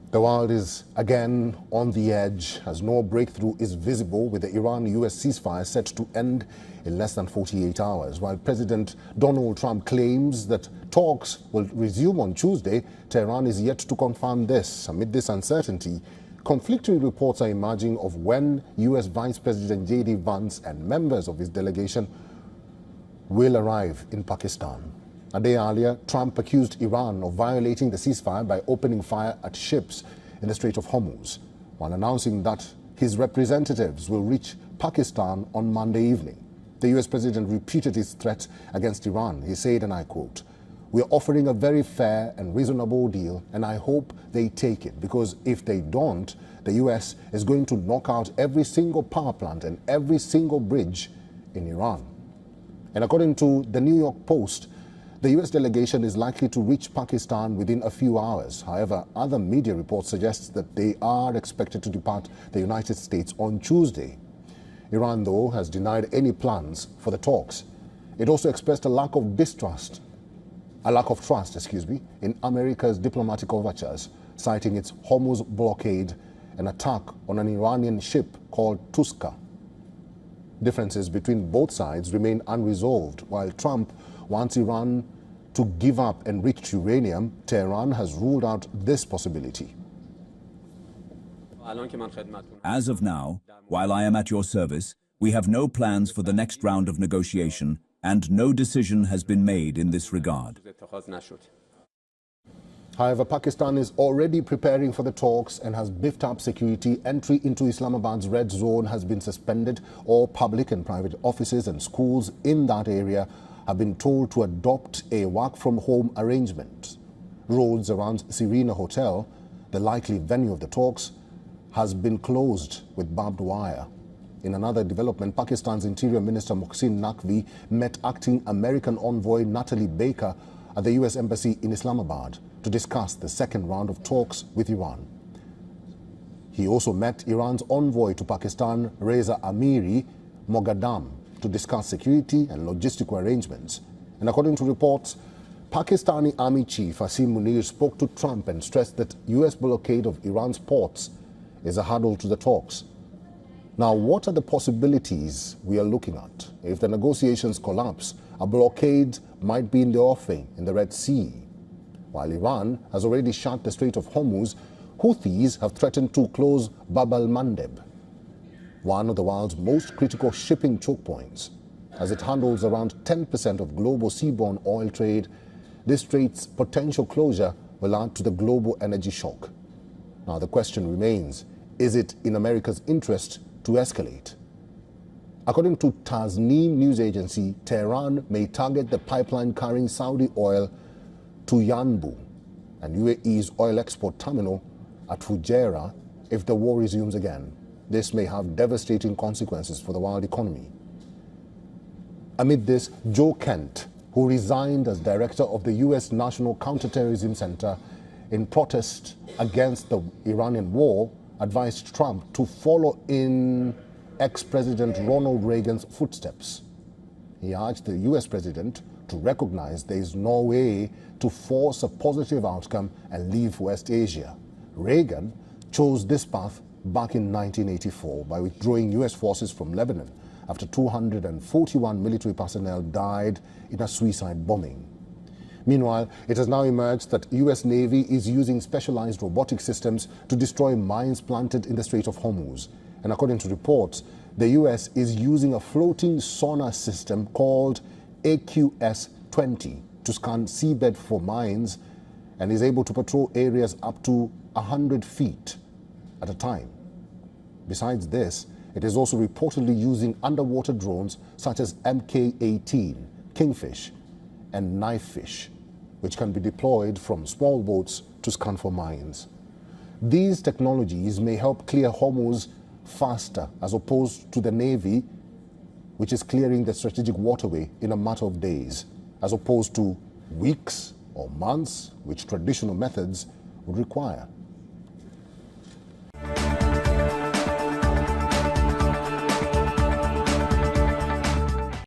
The world is again on the edge as no breakthrough is visible, with the Iran-US ceasefire set to end in less than 48 hours. While President Donald Trump claims that talks will resume on Tuesday, Tehran is yet to confirm this. Amid this uncertainty, conflicting reports are emerging of when US Vice President Vance and members of his delegation will arrive in Pakistan. A day earlier, Trump accused Iran of violating the ceasefire by opening fire at ships in the Strait of Hormuz, while announcing that his representatives will reach Pakistan on Monday evening. The US president repeated his threat against Iran. He said, and I quote, "We are offering a very fair and reasonable deal, and I hope they take it, because if they don't, the US is going to knock out every single power plant and every single bridge in Iran." And according to the New York Post, the US delegation is likely to reach Pakistan within a few hours. However, other media reports suggest that they are expected to depart the United States on Tuesday. Iran, though, has denied any plans for the talks. It also expressed a lack of trust, in America's diplomatic overtures, citing its Hormuz blockade and attack on an Iranian ship called Tuska. Differences between both sides remain unresolved. While Trump wants Iran to give up enriched uranium, Tehran has ruled out this possibility. As of now, while I am at your service, we have no plans for the next round of negotiation, and no decision has been made in this regard. However, Pakistan is already preparing for the talks and has beefed up security. Entry into Islamabad's red zone has been suspended. All public and private offices and schools in that area have been told to adopt a work-from-home arrangement. Roads around Serena Hotel, the likely venue of the talks, has been closed with barbed wire. In another development, Pakistan's Interior Minister Mohsin Naqvi met acting American envoy Natalie Baker at the US Embassy in Islamabad to discuss the second round of talks with Iran. He also met Iran's envoy to Pakistan, Reza Amiri Moghadam, to discuss security and logistical arrangements. And according to reports, Pakistani Army Chief Asim Munir spoke to Trump and stressed that US blockade of Iran's ports is a hurdle to the talks. Now, what are the possibilities we are looking at? If the negotiations collapse, a blockade might be in the offing in the Red Sea. While Iran has already shut the Strait of Hormuz, Houthis have threatened to close Bab al-Mandeb, one of the world's most critical shipping choke points. As it handles around 10% of global seaborne oil trade, this strait's potential closure will add to the global energy shock. Now the question remains, is it in America's interest to escalate? According to Tasneem news agency, Tehran may target the pipeline carrying Saudi oil to Yanbu and UAE's oil export terminal at Fujairah if the war resumes again. This may have devastating consequences for the world economy. Amid this, Joe Kent, who resigned as director of the US National Counterterrorism Center in protest against the Iranian war, advised Trump to follow in ex-President Ronald Reagan's footsteps. He urged the US president to recognize there is no way to force a positive outcome and leave West Asia. Reagan chose this path back in 1984 by withdrawing US forces from Lebanon after 241 military personnel died in a suicide bombing. Meanwhile, it has now emerged that US Navy is using specialized robotic systems to destroy mines planted in the Strait of Hormuz. And according to reports, the US is using a floating sonar system called AQS-20 to scan seabed for mines and is able to patrol areas up to 100 feet at a time. Besides this, it is also reportedly using underwater drones such as Mk-18, Kingfish, and Knifefish, which can be deployed from small boats to scan for mines. These technologies may help clear Hormuz faster as opposed to the Navy, which is clearing the strategic waterway in a matter of days, as opposed to weeks or months, which traditional methods would require.